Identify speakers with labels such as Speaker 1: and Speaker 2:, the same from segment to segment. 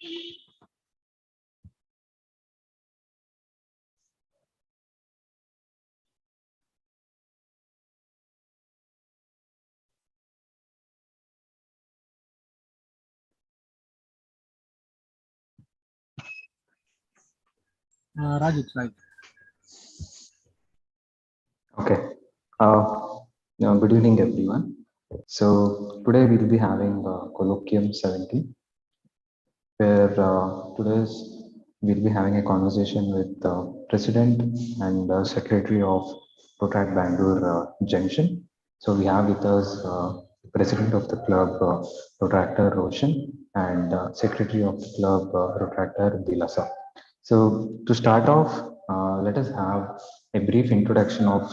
Speaker 1: Raj, it's right.
Speaker 2: Okay. Good evening, everyone. So today we'll be having Colloquium 70, where today's we'll be having a conversation with the President and Secretary of Protract Bangalore Junction. So we have with us President of the club, Protractor Roshan, and Secretary of the club, Protractor Dilasa. So to start off, let us have a brief introduction of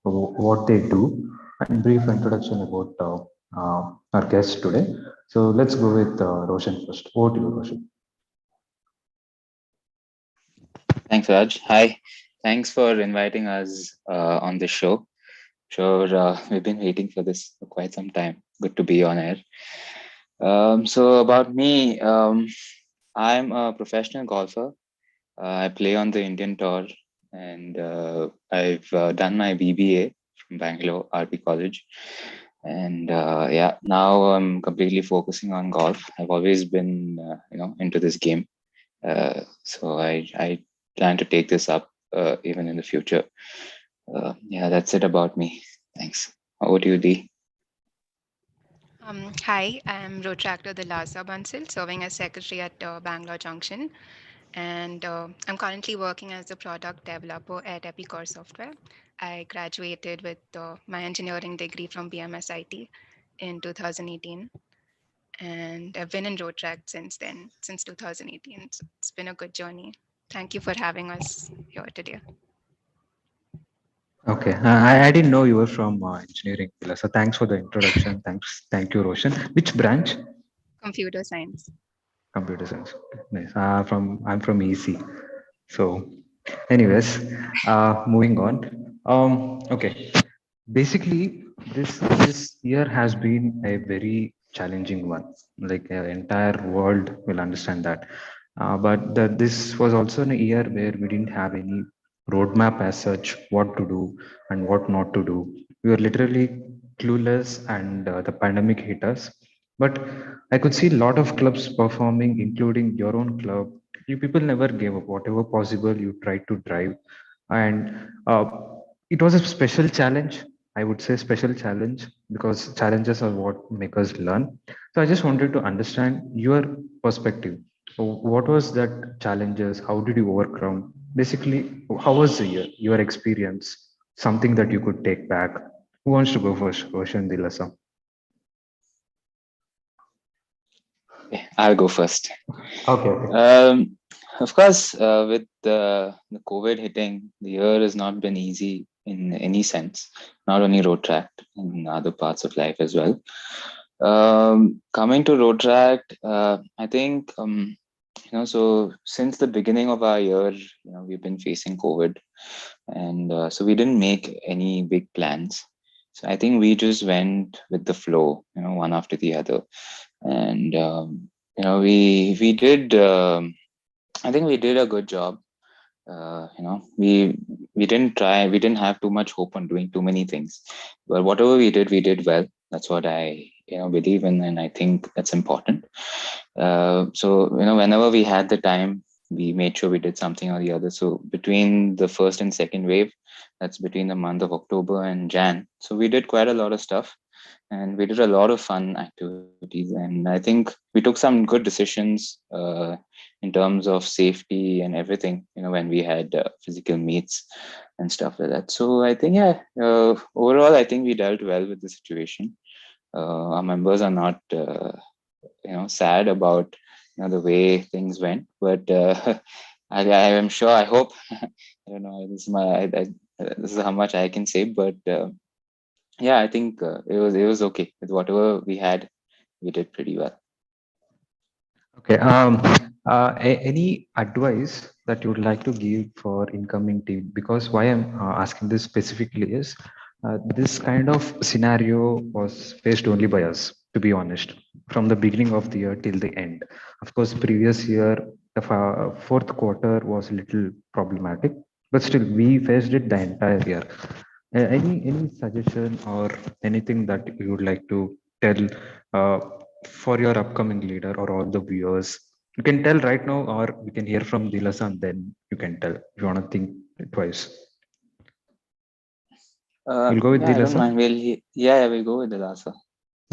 Speaker 2: what they do and brief introduction about our guests today. So let's go with Roshan first. Over to you, Roshan.
Speaker 3: Thanks, Raj. Hi. Thanks for inviting us on this show. Sure, we've been waiting for this for quite some time. Good to be on air. So about me, I'm a professional golfer. I play on the Indian tour, and I've done my BBA from Bangalore RP College. And yeah, now I'm completely focusing on golf. I've always been, into this game. So I plan to take this up even in the future. Yeah, that's it about me. Thanks. Over to you, D.
Speaker 4: Hi, I'm Road Tractor Dilasa Bansal, serving as secretary at Bangalore Junction. And I'm currently working as a product developer at Epicor Software. I graduated with my engineering degree from BMSIT in 2018. And I've been in Road Track since then, since 2018. So it's been a good journey. Thank you for having us here today.
Speaker 2: Okay, I didn't know you were from engineering, so thanks for the introduction. Thank you, Roshan. Which branch?
Speaker 4: Computer science.
Speaker 2: Computer science. Okay, nice. I'm from EC. So, anyways, moving on. Okay. Basically, this year has been a very challenging one. Like entire world will understand that. This was also a year where we didn't have any roadmap as such, what to do and what not to do. We were literally clueless, and the pandemic hit us. But I could see a lot of clubs performing, including your own club. You people never gave up. Whatever possible, you tried to drive, and it was a special challenge. I would say special challenge because challenges are what make us learn. So I just wanted to understand your perspective. So what was that challenges? How did you overcome? Basically, how was the year, your experience? Something that you could take back. Who wants to go first? Roshan Dilasa.
Speaker 3: Okay, I'll go first.
Speaker 2: Okay. Okay.
Speaker 3: Of course, with the COVID hitting, the year has not been easy in any sense, not only road track, in other parts of life as well. Coming to road track, I think, so since the beginning of our year, we've been facing COVID, and so we didn't make any big plans. So I think we just went with the flow, one after the other, and we did. I think we did a good job. We didn't try. We didn't have too much hope on doing too many things, but whatever we did well. That's what I believe in, and I think that's important. So whenever we had the time, we made sure we did something or the other. So between the first and second wave, that's between the month of October and Jan. So we did quite a lot of stuff, and we did a lot of fun activities. And I think we took some good decisions in terms of safety and everything. When we had physical meets and stuff like that. So I think, yeah, overall, I think we dealt well with the situation. Our members are not sad about the way things went, but I am sure, I hope, I don't know, this is how much I can say, but yeah, I think it was okay with whatever we had. We did pretty well.
Speaker 2: Okay. Any advice that you would like to give for incoming team? Because why I'm asking this specifically is this kind of scenario was faced only by us, to be honest, from the beginning of the year till the end. Of course, previous year, the fourth quarter was a little problematic, but still we faced it the entire year. Any suggestion or anything that you would like to tell uh, for your upcoming leader or all the viewers? You can tell right now, or we can hear from Dilasa, and then you can tell if you want to think twice. We'll go with
Speaker 3: Yeah, I don't
Speaker 2: Dilasa.
Speaker 3: mind. Yeah, we'll go with the Lhasa.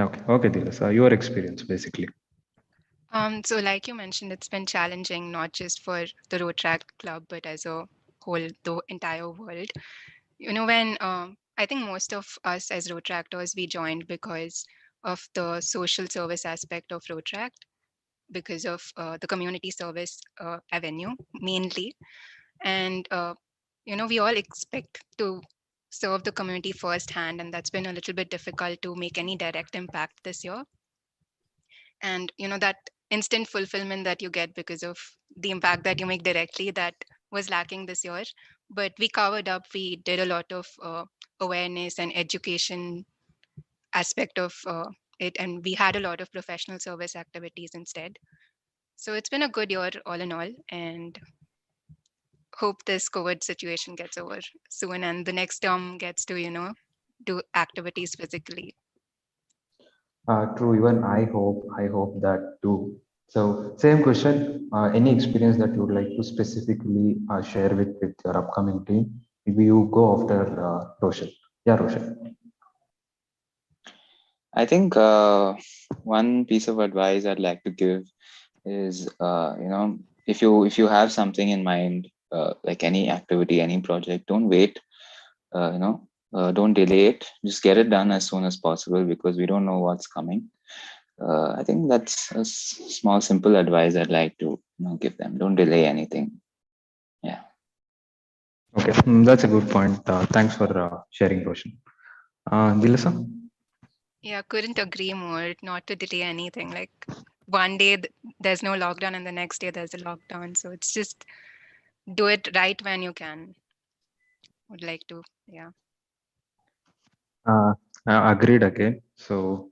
Speaker 2: Okay, Dilasa, your experience basically.
Speaker 4: So like you mentioned, it's been challenging not just for the Rotaract Club, but as a whole, the entire world. You know, when I think most of us as Rotaractors, we joined because of the social service aspect of Rotaract, because of the community service avenue mainly. And, you know, we all expect to serve the community firsthand, and that's been a little bit difficult to make any direct impact this year. And you know, that instant fulfillment that you get because of the impact that you make directly, that was lacking this year. But we covered up, we did a lot of awareness and education aspect of it, and we had a lot of professional service activities instead. So it's been a good year all in all, and hope this COVID situation gets over soon and the next term gets to, you know, do activities physically.
Speaker 2: True. Even I hope that too. So, same question. Any experience that you would like to specifically share with your upcoming team? Maybe you go after Roshan. Yeah, Roshan.
Speaker 3: I think one piece of advice I'd like to give is, if you have something in mind, like any activity, any project, don't wait. Don't delay it. Just get it done as soon as possible, because we don't know what's coming. I think that's a small, simple advice I'd like to give them. Don't delay anything. Yeah.
Speaker 2: Okay, that's a good point. Thanks for sharing, Roshan. Dilasa?
Speaker 4: Yeah, couldn't agree more. Not to delay anything. Like one day there's no lockdown, and the next day there's a lockdown. So it's just do it right when you can. Would like to, yeah.
Speaker 2: Uh, Agreed again. So,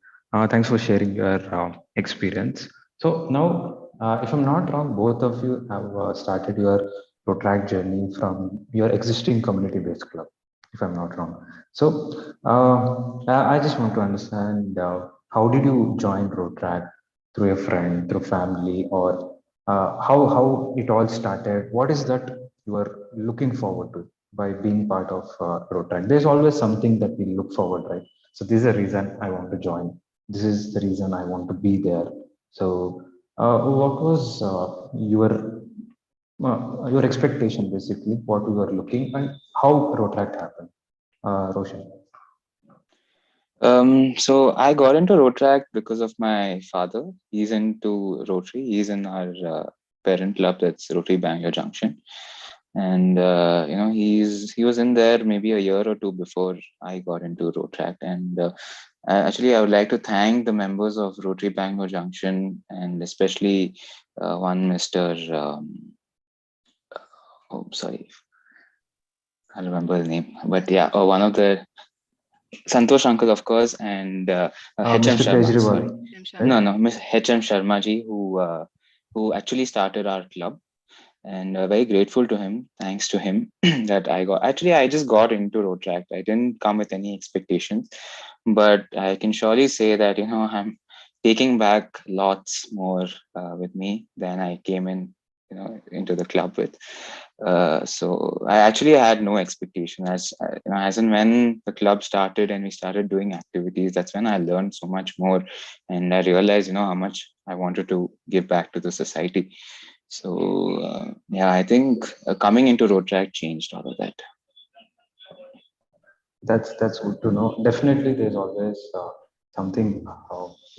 Speaker 2: thanks for sharing your experience. So now, if I'm not wrong, both of you have started your Protract journey from your existing community-based club, if I'm not wrong. So, I just want to understand how did you join Protract, through a friend, through family, or how it all started? What is that you are looking forward to by being part of Protract? There's always something that we look forward, right? So this is the reason I want to join. This is the reason I want to be there. So, what was your expectation basically? What you were looking and how Protract happened, Roshan?
Speaker 3: So I got into Rotaract because of my father. He's into Rotary. He's in our parent club, that's Rotary Bangalore Junction. And he was in there maybe a year or two before I got into Rotaract. And actually, I would like to thank the members of Rotary Bangalore Junction, and especially one Mr. Oh, sorry, I don't remember the name, but yeah, one of the Santosh uncle, of course, and H.M.
Speaker 2: Mr.
Speaker 3: Sharma. Sorry,
Speaker 2: Kejriwal,
Speaker 4: I'm
Speaker 2: right?
Speaker 4: Sharma.
Speaker 3: no, Miss H.M. Sharma ji, who actually started our club, and very grateful to him. Thanks to him that I got. Actually, I just got into Rotaract. I didn't come with any expectations, but I can surely say that I'm taking back lots more with me than I came in, into the club with. So I actually had no expectation. As and when the club started and we started doing activities, that's when I learned so much more, and I realized how much I wanted to give back to the society. So yeah, I think coming into Rotaract changed all of that.
Speaker 2: That's good to know. Definitely, there's always something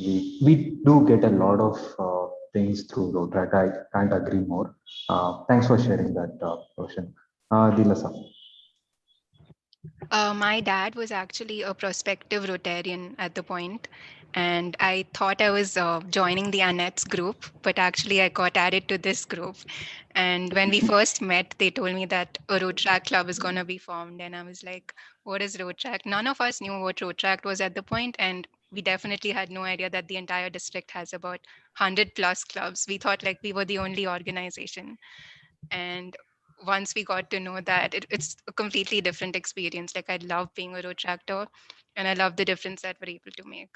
Speaker 2: we do get a lot of things through road track. I can't agree more. Thanks for sharing that, Roshan. Dilasa.
Speaker 4: My dad was actually a prospective Rotarian at the point, and I thought I was joining the Annette's group, but actually I got added to this group. And when we first met, they told me that a Rotaract club is going to be formed, and I was like, "What is Rotaract?" None of us knew what Rotaract was at the point, and we definitely had no idea that the entire district has about 100 plus clubs. We thought like we were the only organization. And once we got to know that, it's a completely different experience. Like, I love being a road tractor, and I love the difference that we're able to make.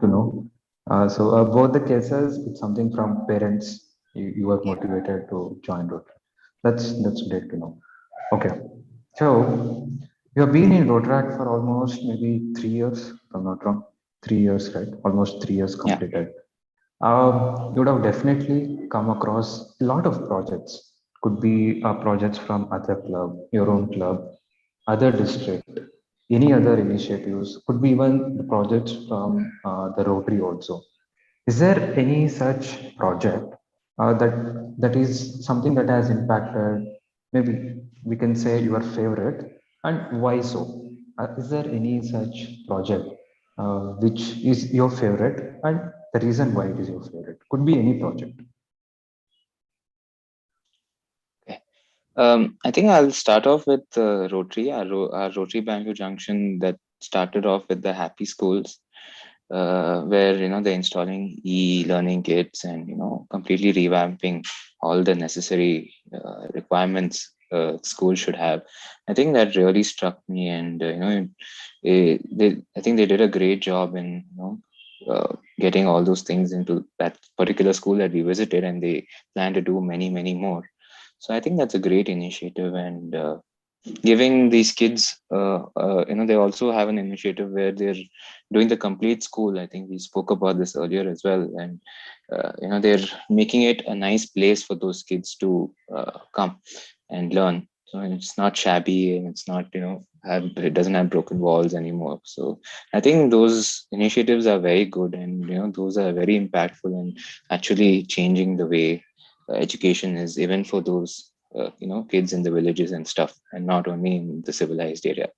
Speaker 2: To know. So both the cases, it's something from parents. You were
Speaker 4: Yeah.
Speaker 2: motivated to join Rotary. That's great to know. Okay, so you have been in Rotaract for almost maybe 3 years, if I'm not wrong. 3 years, right? Almost 3 years
Speaker 3: Yeah.
Speaker 2: completed. You would have definitely come across a lot of projects. Could be projects from other club, your own club, other district, any other initiatives. Could be even the projects from the Rotary also. Is there any such project that is something that has impacted? Maybe we can say your favorite, and why so? Is there any such project which is your favorite, and the reason why it is your favorite? Could be any project.
Speaker 3: Okay. I think I'll start off with Rotary, our Rotary Bangalore Junction that started off with the Happy Schools, where they're installing e-learning kits and completely revamping all the necessary requirements schools should have. I think that really struck me, and I think they did a great job in getting all those things into that particular school that we visited, and they plan to do many more. So I think that's a great initiative, and giving these kids, they also have an initiative where they're doing the complete school. I think we spoke about this earlier as well, and they're making it a nice place for those kids to come and learn. So it's not shabby, and it's not it doesn't have broken walls anymore. So I think those initiatives are very good, and those are very impactful and actually changing the way education is, even for those kids in the villages and stuff, and not only in the civilized area.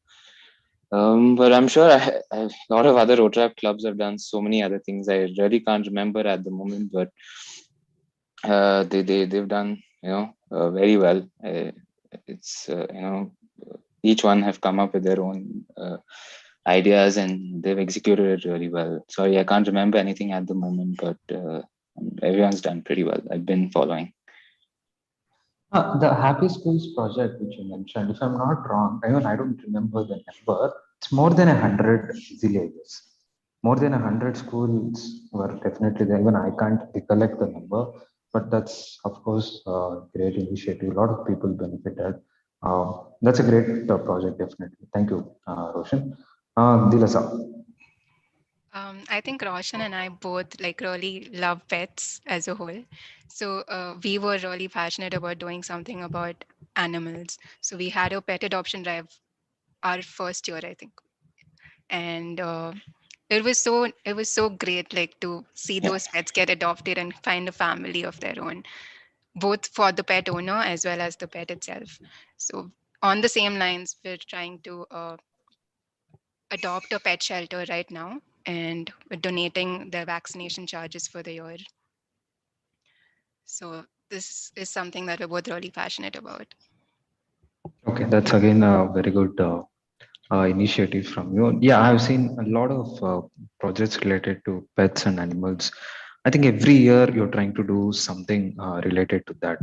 Speaker 3: But I'm sure a lot of other Rotaract clubs have done so many other things. I really can't remember at the moment, but they've done very well. It's each one have come up with their own ideas, and they've executed it really well. Sorry, I can't remember anything at the moment, but everyone's done pretty well. I've been following.
Speaker 2: The Happy Schools project which you mentioned, if I'm not wrong, even I don't remember the number. It's more than 100 easily, I guess. More than 100 schools were definitely there. Even I can't recollect the number, but that's of course a great initiative. A lot of people benefited. That's a great project, definitely. Thank you, Roshan. Dilasa.
Speaker 4: I think Roshan and I both like really love pets as a whole. So we were really passionate about doing something about animals. So we had a pet adoption drive our first year, I think. And it was so great, like, to see
Speaker 3: Yeah.
Speaker 4: those pets get adopted and find a family of their own, both for the pet owner as well as the pet itself. So on the same lines, we're trying to adopt a pet shelter right now, and we're donating the vaccination charges for the year. So this is something that we're both really passionate about.
Speaker 2: Okay, that's again a very good initiative from you. Yeah, I've seen a lot of projects related to pets and animals. I think every year you're trying to do something related to that.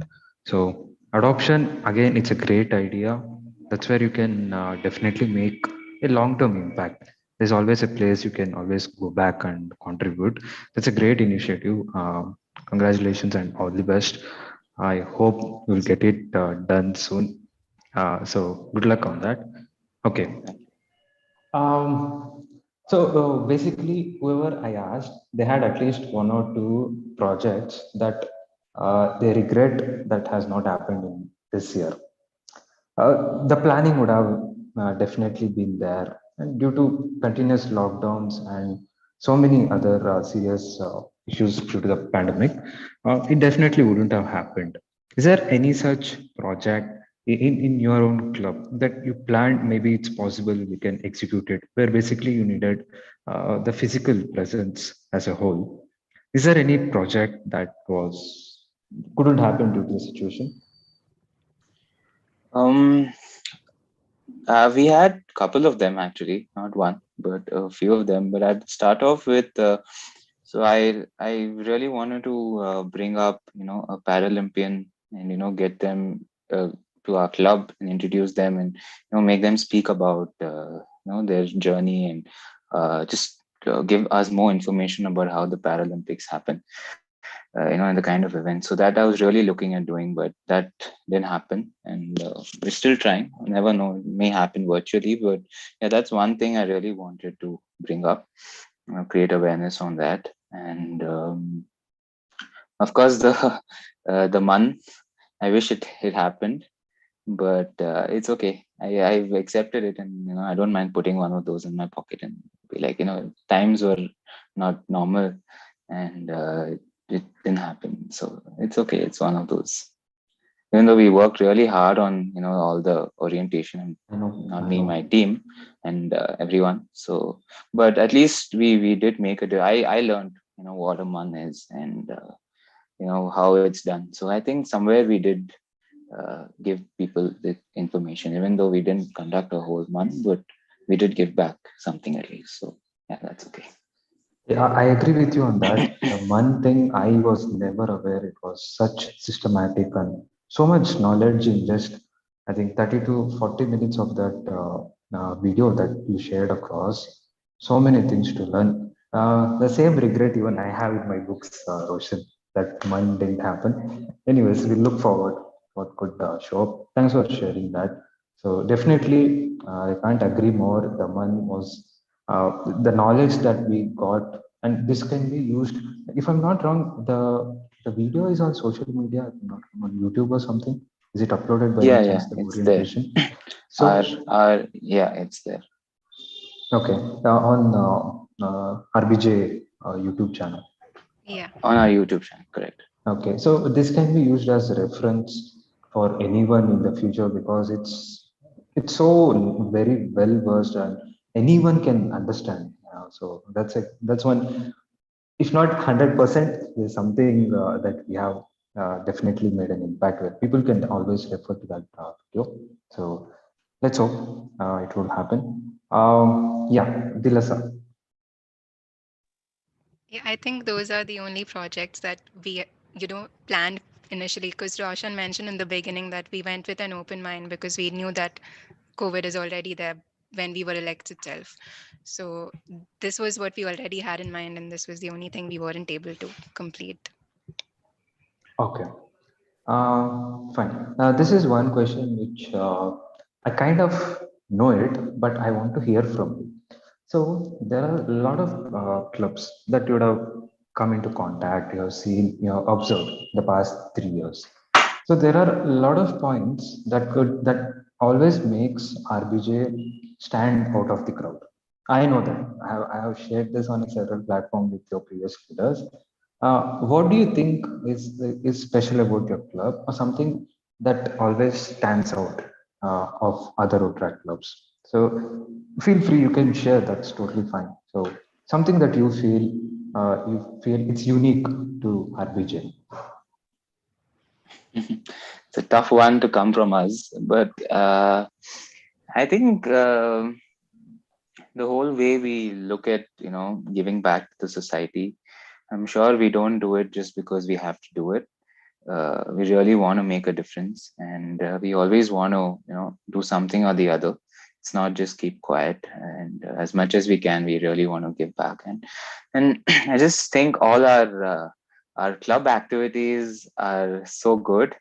Speaker 2: So adoption, again, it's a great idea. That's where you can definitely make a long-term impact. There's always a place you can always go back and contribute. That's a great initiative. Congratulations and all the best. I hope you'll get it done soon. So good luck on that. Okay. Um, so basically, whoever I asked, they had at least one or two projects that they regret that has not happened in this year. The planning would have definitely been there, and due to continuous lockdowns and so many other serious issues due to the pandemic, it definitely wouldn't have happened. Is there any such project in your own club that you planned? Maybe it's possible we can execute it, where basically you needed the physical presence as a whole. Is there any project that was couldn't happen due to the situation?
Speaker 3: Um, We had a couple of them actually, not one, but a few of them. But I'd start off with. So I really wanted to bring up a Paralympian and get them to our club and introduce them and make them speak about their journey and just give us more information about how the Paralympics happen. And the kind of event. So that I was really looking at doing, but that didn't happen, and we're still trying. Never know, it may happen virtually, but yeah, that's one thing I really wanted to bring up, create awareness on that, and of course the the month. I wish it happened, but it's okay. I've accepted it, and I don't mind putting one of those in my pocket and be like, times were not normal, and it didn't happen. So it's okay. It's one of those. Even though we worked really hard on all the orientation,
Speaker 2: I know,
Speaker 3: not
Speaker 2: I
Speaker 3: me, my
Speaker 2: know.
Speaker 3: team, and everyone. So, but at least we did make it. I learned what a man is, and how it's done. So I think somewhere we did give people the information, even though we didn't conduct a whole month, but we did give back something at least. So yeah, that's okay.
Speaker 2: Yeah, I agree with you on that. The one thing I was never aware it was such systematic and so much knowledge in just, I think, 30 to 40 minutes of that video that you shared across. So many things to learn. The same regret even I have in my books, Roshan, that one didn't happen. Anyways, we look forward what could show up. Thanks for sharing that. So definitely, I can't agree more. The one was uh, the knowledge that we got, and this can be used. If I'm not wrong, the video is on social media, not on YouTube or something. Is it uploaded by any
Speaker 3: Yeah, yeah,
Speaker 2: chance, the
Speaker 3: it's there.
Speaker 2: orientation?
Speaker 3: Our
Speaker 2: So
Speaker 3: our yeah, it's there
Speaker 2: okay, on RBJ YouTube channel.
Speaker 4: Yeah.
Speaker 3: on our YouTube channel. Correct.
Speaker 2: Okay, so this can be used as a reference for anyone in the future because it's so very well versed and anyone can understand. So that's one. If not 100%, there's something that we have definitely made an impact with. People can always refer to that video. So let's hope it will happen. Yeah, Dilasa.
Speaker 4: Yeah, I think those are the only projects that we, planned initially. Because Roshan mentioned in the beginning that we went with an open mind because we knew that COVID is already there when we were elected itself. So this was what we already had in mind, and this was the only thing we weren't able to complete.
Speaker 2: Okay. Fine. Now, this is one question which I kind of know it, but I want to hear from you. So, there are a lot of clubs that you would have come into contact, you have seen, you have observed the past 3 years. So, there are a lot of points that always makes RBJ stand out of the crowd. I know that. I have shared this on several platforms with your previous leaders. What do you think is special about your club, or something that always stands out of other track clubs? So feel free, you can share. That's totally fine. So something that you feel it's unique to RBJ.
Speaker 3: It's a tough one to come from us, but I think the whole way we look at giving back to the society. I'm sure we don't do it just because we have to do it. We really want to make a difference, and we always want to do something or the other. It's not just keep quiet, and as much as we can, we really want to give back. And I just think all our club activities are so good.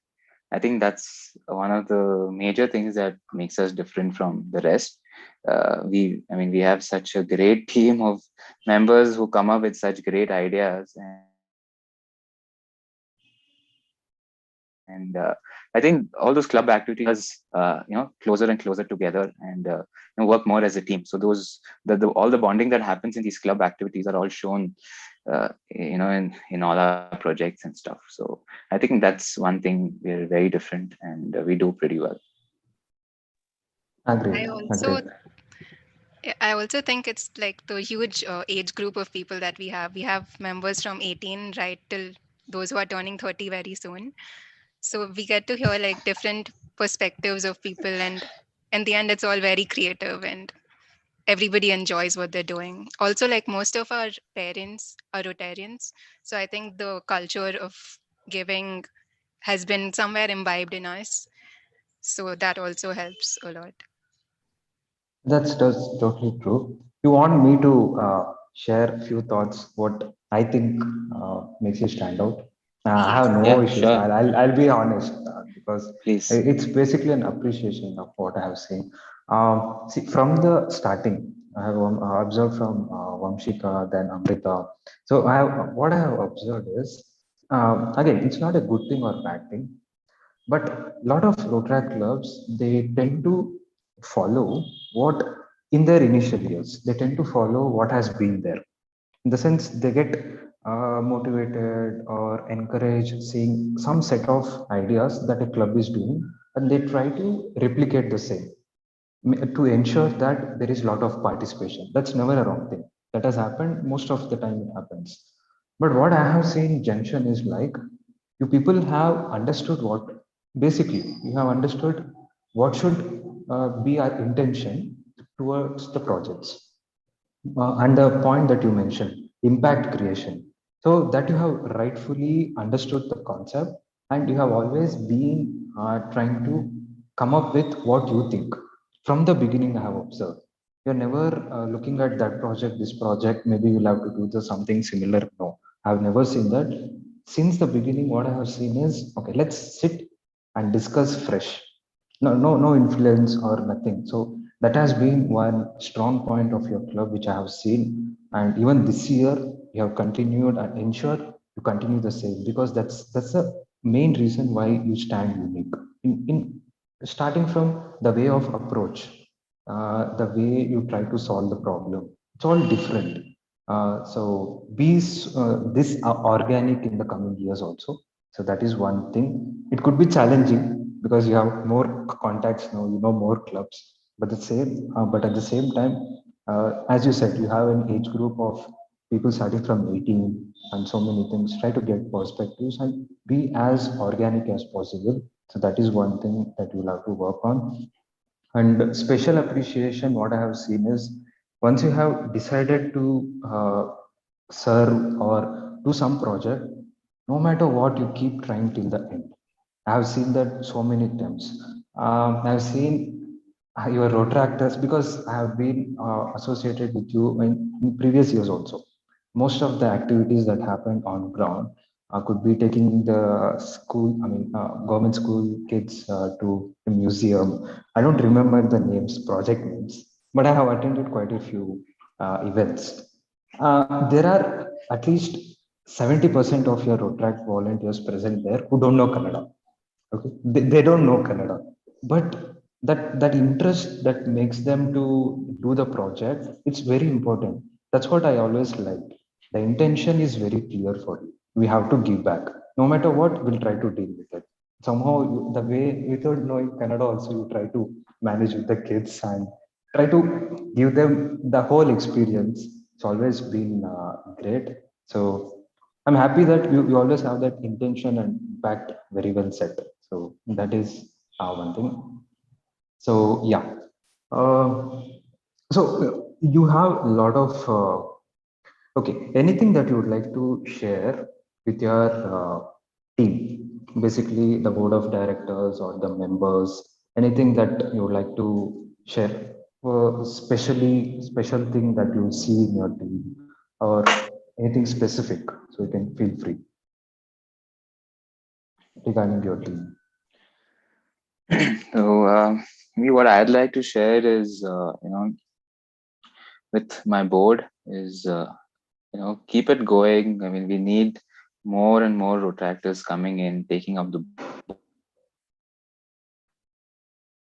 Speaker 3: I think that's one of the major things that makes us different from the rest. I mean, we have such a great team of members who come up with such great ideas, and I think all those club activities us, closer and closer together, and work more as a team. So all the bonding that happens in these club activities are all shown, in all our projects and stuff. So I think that's one thing we're very different, and we do pretty well.
Speaker 2: Agreed.
Speaker 4: I also
Speaker 2: Agreed.
Speaker 4: I also think it's like the huge age group of people that we have. We have members from 18 right till those who are turning 30 very soon. So we get to hear like different perspectives of people, and in the end, it's all very creative and everybody enjoys what they're doing. Also, like most of our parents are Rotarians. So I think the culture of giving has been somewhere imbibed in us. So that also helps a lot.
Speaker 2: That's totally true. You want me to share a few thoughts what I think makes you stand out? I
Speaker 4: Yes.
Speaker 2: have no
Speaker 3: Yeah,
Speaker 2: issues.
Speaker 3: sure.
Speaker 2: I'll be honest because
Speaker 3: Please.
Speaker 2: it's basically an appreciation of what I have seen. See, from the starting, I have observed from Vamshika, then Amrita. So what I have observed is, again, it's not a good thing or bad thing, but a lot of Rotaract clubs, they tend to follow what in their initial years, they tend to follow what has been there. In the sense, they get motivated or encouraged seeing some set of ideas that a club is doing, and they try to replicate the same to ensure that there is a lot of participation. That's never a wrong thing. That has happened most of the time. It happens. But what I have seen Junction is like you people have understood what basically you have understood what should be our intention towards the projects and the point that you mentioned, impact creation. So that you have rightfully understood the concept and you have always been trying to come up with what you think. From the beginning, I have observed. You're never looking at that project, this project, maybe you'll have to do the something similar. No, I've never seen that. Since the beginning, what I have seen is, okay, let's sit and discuss fresh. No influence or nothing. So that has been one strong point of your club, which I have seen. And even this year, you have continued and ensure you continue the same because that's the main reason why you stand unique. In starting from the way of approach, the way you try to solve the problem, it's all different. So be this organic in the coming years also. So that is one thing. It could be challenging because you have more contacts now, you know more clubs. But at the same time, as you said, you have an age group of people starting from 18 and so many things. Try to get perspectives and be as organic as possible. So that is one thing that you'll have to work on. And special appreciation, what I have seen is once you have decided to serve or do some project, no matter what, you keep trying till the end. I have seen that so many times. I've seen your Rotaractors because I have been associated with you in previous years also. Most of the activities that happened on ground could be taking the school, government school kids to a museum. I don't remember the names, project names, but I have attended quite a few events. There are at least 70% of your Rotaract volunteers present there who don't know Kannada. Okay, they don't know Kannada, but that interest that makes them to do the project, it's very important. That's what I always like. The intention is very clear for you. We have to give back. No matter what, we'll try to deal with it. Somehow, the way without knowing Kannada, also you try to manage with the kids and try to give them the whole experience. It's always been great. So I'm happy that you always have that intention and impact very well set. So that is one thing. So yeah. Uh, so you have a lot of okay. Anything that you would like to share with your team, basically the board of directors or the members. Anything that you would like to share, especially special thing that you see in your team, or anything specific. So you can feel free regarding your team.
Speaker 3: So, me, what I'd like to share is, with my board is, keep it going. I mean, we need more and more retractors coming in, taking up the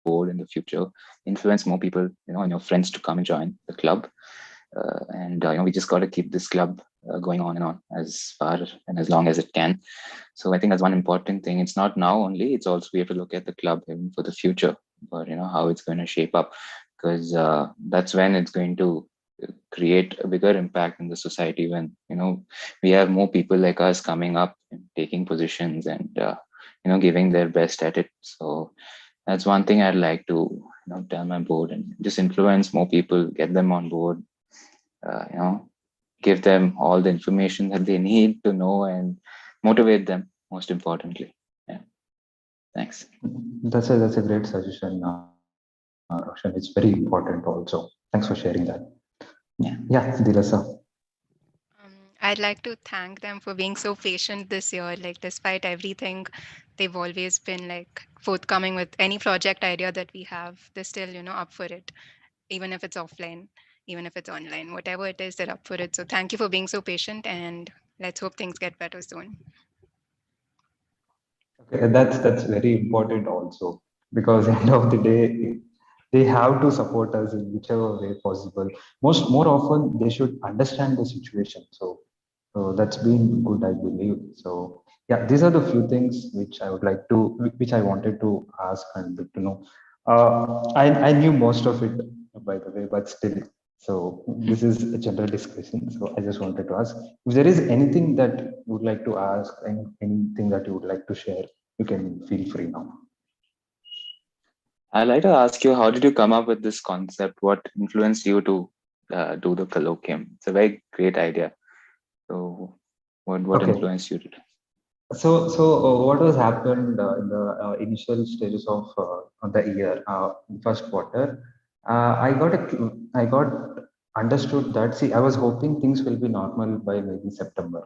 Speaker 3: board in the future, influence more people, and your friends to come and join the club. And we just got to keep this club going on and on as far and as long as it can. So I think that's one important thing. It's not now only, it's also we have to look at the club even for the future, or how it's going to shape up, because that's when it's going to create a bigger impact in the society, when we have more people like us coming up and taking positions and giving their best at it. So That's one thing I'd like to tell my board and just influence more people, get them on board. Give them all the information that they need to know and motivate them. Most importantly, yeah. Thanks.
Speaker 2: That's a great suggestion, Roshan. It's very important also. Thanks for sharing that.
Speaker 3: Yeah.
Speaker 2: Yeah, Dilasa.
Speaker 4: I'd like to thank them for being so patient this year. Like, despite everything, they've always been like forthcoming with any project idea that we have. They're still, up for it, even if it's offline, even if it's online, whatever it is, they're up for it. So, thank you for being so patient, and let's hope things get better soon.
Speaker 2: Okay, that's very important also, because end of the day they have to support us in whichever way possible. More often they should understand the situation. So that's been good, I believe. So yeah, these are the few things which I would like to, which I wanted to ask and to know. I knew most of it, by the way, but still. So this is a general discussion. So I just wanted to ask if there is anything that you would like to ask and anything that you would like to share, you can feel free now.
Speaker 3: I'd like to ask you, how did you come up with this concept? What influenced you to do the colloquium? It's a very great idea. So, what
Speaker 2: Okay.
Speaker 3: influenced you to do?
Speaker 2: So what was happened in the initial stages of the year, first quarter? I got understood that, see, I was hoping things will be normal by maybe September.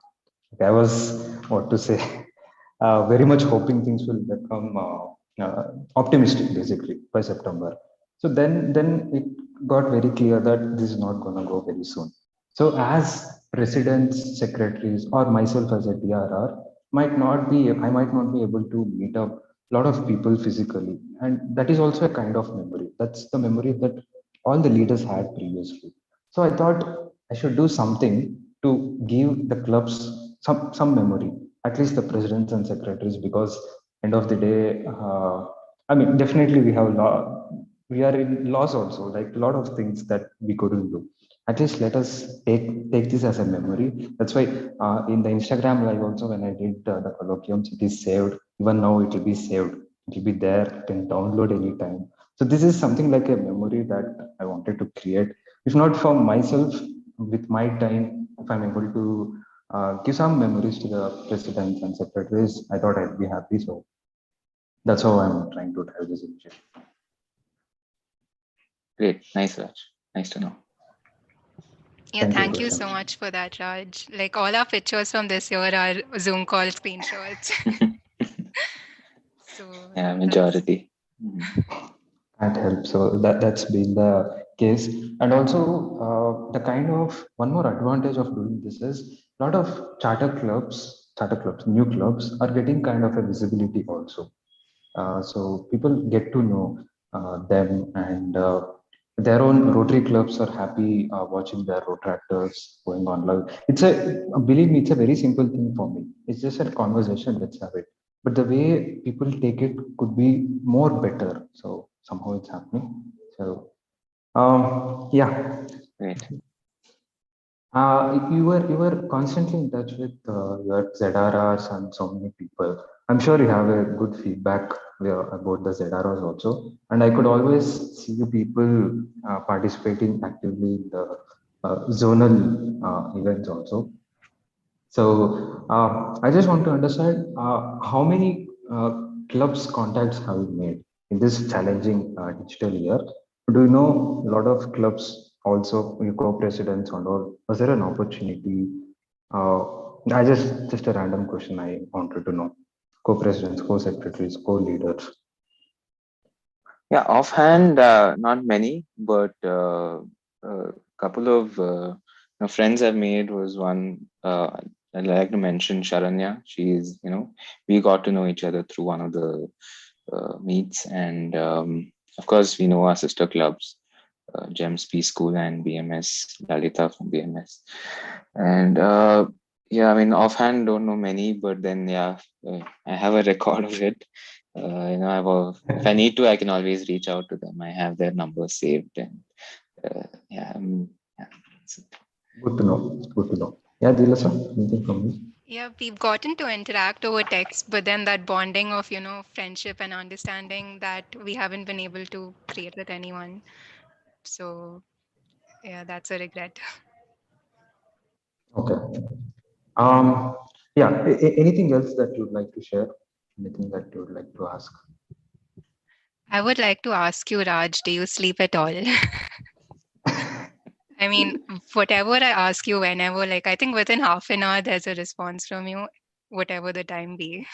Speaker 2: Okay, I was, what to say, very much hoping things will become optimistic basically by September. So then it got very clear that this is not going to go very soon. So as presidents, secretaries, or myself as a DRR, I might not be able to meet up a lot of people physically, and that is also a kind of memory. That's the memory that all the leaders had previously. So I thought I should do something to give the clubs some memory, at least the presidents and secretaries, because end of the day, I mean, definitely we are in loss also, like a lot of things that we couldn't do. At least let us take this as a memory. That's why in the Instagram live also, when I did the colloquiums, it is saved. Even now it will be saved, it will be there, you can download anytime. So this is something like a memory that I wanted to create, if not for myself, with my time, if I'm able to give some memories to the presidents and secretaries, I thought I'd be happy. So that's how I'm trying to drive this initiative.
Speaker 3: Great, nice, Raj. Nice to know.
Speaker 4: Yeah,
Speaker 2: Thank you,
Speaker 4: thank you
Speaker 2: Roshan.
Speaker 4: so much for that, Raj. Like, all our pictures from this year are Zoom call screenshots. So
Speaker 3: Yeah,
Speaker 4: that's
Speaker 3: majority. Mhm.
Speaker 2: Can't help. So that's been the case. And also, the kind of one more advantage of doing this is a lot of charter clubs, new clubs are getting kind of a visibility also. So people get to know them, and their own Rotary clubs are happy watching their Rotractors going on live. Believe me, it's a very simple thing for me. It's just a conversation. Let's have it. But the way people take it could be more better. So somehow it's happening. So yeah,
Speaker 3: Great.
Speaker 2: you were constantly in touch with your ZRRs and so many people. I'm sure you have a good feedback about the ZRRs also, and I could always see you people participating actively in the zonal events also. So I just want to understand how many clubs contacts have you made in this challenging digital year? Do you know a lot of clubs also, your co-presidents and all? Was there an opportunity? Uh, I just a random question I wanted to know. Co-presidents, co-secretaries, co-leaders.
Speaker 3: Yeah, offhand, not many, but a couple of friends I've made was one. I'd like to mention Sharanya. She's, we got to know each other through one of the meets, and of course, we know our sister clubs, GEMS P School and BMS Lalita from BMS. And yeah, I mean, offhand, don't know many, but then yeah, I have a record of it. If I need to, I can always reach out to them. I have their number saved, and yeah, yeah.
Speaker 2: Good to know. Good to know. Yeah, Dilasa, anything from you?
Speaker 4: Yeah, we've gotten to interact over text, but then that bonding of, friendship and understanding that we haven't been able to create with anyone. So, yeah, that's a regret.
Speaker 2: Okay. Yeah. Anything else that you'd like to share? Anything that you would like to ask?
Speaker 4: I would like to ask you, Raj, do you sleep at all? I mean, whatever I ask you, whenever, like, I think within half an hour, there's a response from you, whatever the time be.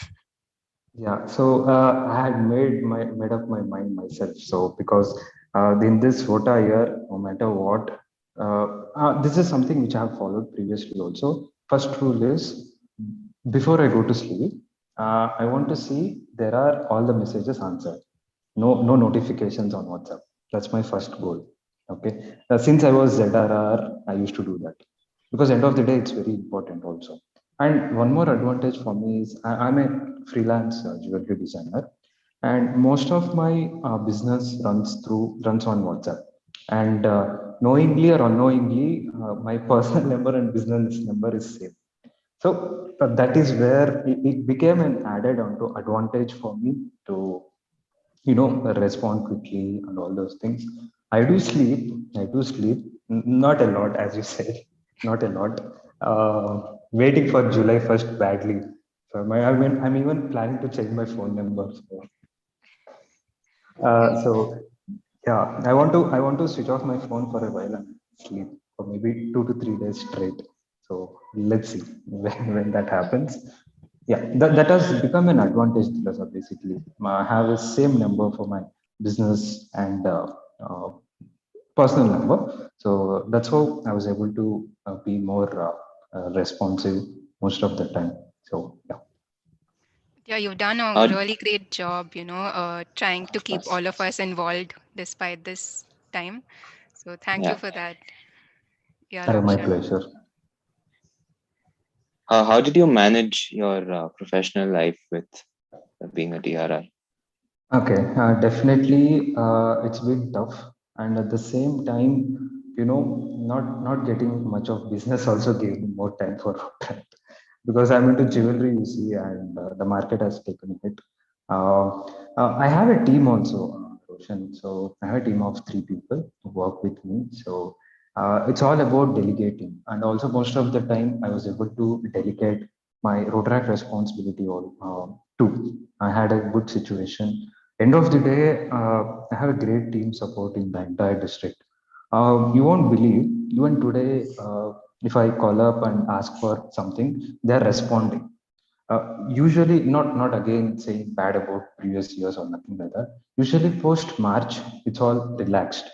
Speaker 2: Yeah, so I had made up my mind myself. So because in this VOTA year, no matter what, this is something which I have followed previously also. First rule is before I go to sleep, I want to see there are all the messages answered. No notifications on WhatsApp. That's my first goal. Okay. Since I was ZRR, I used to do that because end of the day, it's very important also. And one more advantage for me is I'm a freelance jewelry designer, and most of my business runs on WhatsApp. And knowingly or unknowingly, my personal number and business number is same. So that is where it became an added onto advantage for me to respond quickly and all those things. I do sleep not a lot, as you said. Not a lot. Waiting for July 1st badly. So I'm even planning to change my phone number. So yeah, I want to switch off my phone for a while and sleep for maybe 2 to 3 days straight. So let's see when that happens. Yeah, that has become an advantage to us, basically. I have the same number for my business and uh, personal number. So that's how I was able to be more responsive most of the time. So yeah,
Speaker 4: Yeah, you've done a
Speaker 3: How,
Speaker 4: really great job, trying to
Speaker 3: of
Speaker 4: keep
Speaker 3: course.
Speaker 4: all of us involved despite this time. So thank you
Speaker 3: Yeah.
Speaker 4: for that. Yeah,
Speaker 2: my
Speaker 4: Rakshan.
Speaker 2: pleasure.
Speaker 3: How did you manage your professional life with being a DRR?
Speaker 2: Okay, definitely, it's been tough, and at the same time, not getting much of business also gave me more time for that because I'm into jewelry, you see, and the market has taken a hit. Uh, I have a team also, Roshan. So I have a team of 3 people who work with me. So it's all about delegating, and also most of the time I was able to delegate my Rotaract responsibility all too. I had a good situation. End of the day, I have a great team supporting the entire district. You won't believe, even today, if I call up and ask for something, they're responding. Usually, not again saying bad about previous years or nothing like that. Usually, post March, it's all relaxed.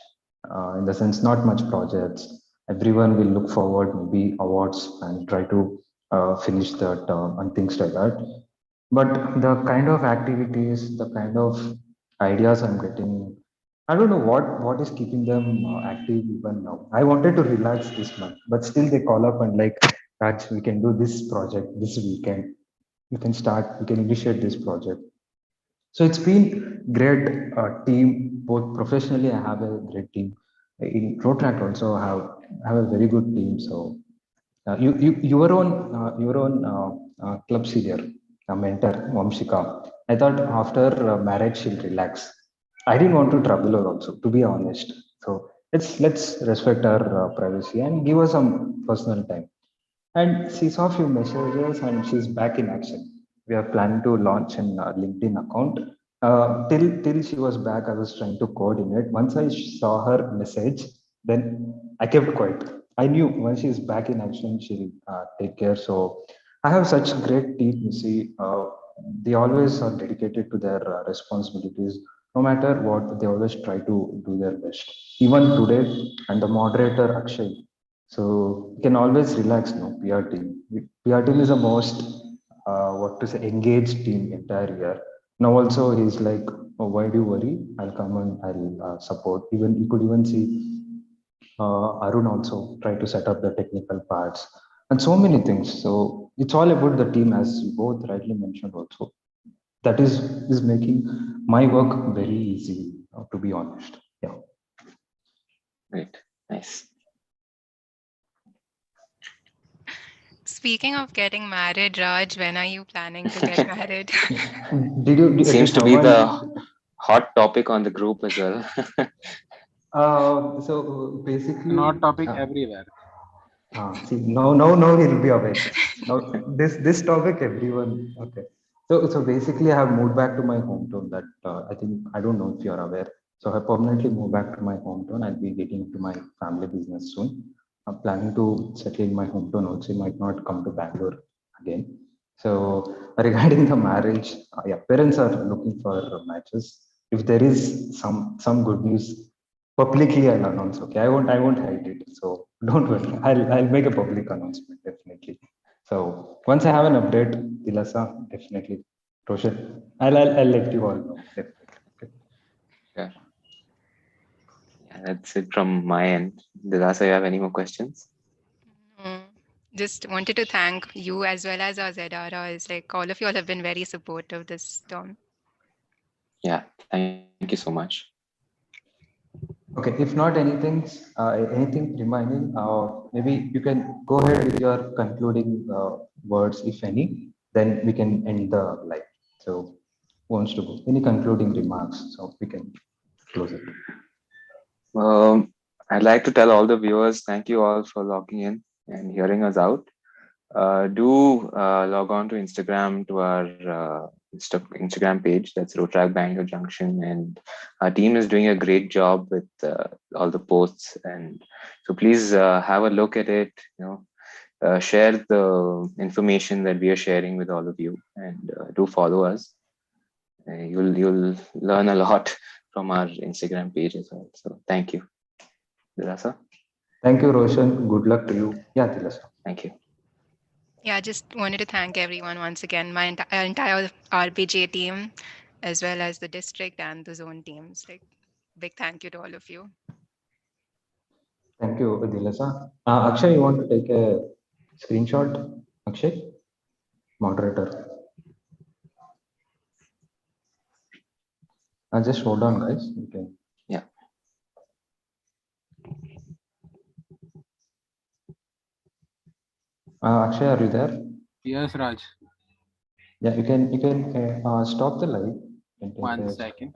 Speaker 2: In the sense, not much projects. Everyone will look forward, maybe awards, and try to finish that and things like that. But the kind of activities, the kind of ideas I'm getting, I don't know what is keeping them active even now. I wanted to relax this month, but still they call up and like, Raj, we can do this project this weekend. You can start. You can initiate this project. So it's been great team. Both professionally, I have a great team. In Protract also, I have a very good team. So your own club senior, a mentor, Vamshika. I thought after marriage she'll relax. I didn't want to trouble her also, to be honest. So let's respect her privacy and give her some personal time. And she saw a few messages and she's back in action. We are planning to launch an LinkedIn account. Till she was back, I was trying to coordinate. Once I saw her message, then I kept quiet. I knew once she's back in action, she'll take care. So I have such great team. You see, they always are dedicated to their responsibilities. No matter what, they always try to do their best. Even today, and the moderator Akshay, so you can always relax, no, PR team. PR team is the most, what to say, engaged team entire year. Now also he's like, oh, why do you worry? I'll come and I'll support. Even you could even see Arun also try to set up the technical parts and so many things. So it's all about the team, as you both rightly mentioned also. That is making my work very easy, to be honest. Yeah.
Speaker 3: Great. Nice.
Speaker 4: Speaking of getting married, Raj, when are you planning to get married?
Speaker 3: Seems
Speaker 2: did
Speaker 3: to be the
Speaker 2: someone?
Speaker 3: hot topic on the group as well.
Speaker 2: So basically,
Speaker 1: Not topic everywhere.
Speaker 2: see, no, he'll be awake. Now, this topic, everyone. Okay. So basically, I have moved back to my hometown. That I think I don't know if you're aware. So I permanently moved back to my hometown. I'll be getting into my family business soon. I'm planning to settle in my hometown also. Might not come to Bangalore again. So regarding the marriage, yeah, parents are looking for matches. If there is some good news, publicly I'll announce. Okay, I won't hide it. So don't worry. I'll make a public announcement definitely. So once I have an update, Dilasa, definitely. Roshan, I'll let you all know definitely. Okay.
Speaker 3: Yeah, that's it from my end. Dilasa, you have any more questions?
Speaker 4: Mm. Just wanted to thank you as well as our Zedara. It's like all of you all have been very supportive this term.
Speaker 3: Yeah, thank you so much.
Speaker 2: Okay. If not anything remaining, maybe you can go ahead with your concluding words, if any. Then we can end the live. So who wants to go? Any concluding remarks? So we can close it.
Speaker 3: I'd like to tell all the viewers, thank you all for logging in and hearing us out. Do log on to Instagram to our Instagram page. That's Rotrack Bangalore Junction, and our team is doing a great job with all the posts. And so please have a look at it. Share the information that we are sharing with all of you, and do follow us. You'll learn a lot from our Instagram page as well. So thank you, Dilasa.
Speaker 2: Thank you, Roshan. Good luck to you. Yeah, Dilasa.
Speaker 3: Thank you.
Speaker 4: Yeah, just wanted to thank everyone once again, my entire RBJ team, as well as the district and the zone teams. Like, big thank you to all of you.
Speaker 2: Thank you, Dilasa. Akshay, you want to take a screenshot? Akshay, moderator. Just hold on, guys. Okay.
Speaker 3: Yeah.
Speaker 2: Akshay, are you there?
Speaker 1: Yes, Raj.
Speaker 2: Yeah, you can stop the live. You can take
Speaker 1: 1
Speaker 2: a
Speaker 1: second.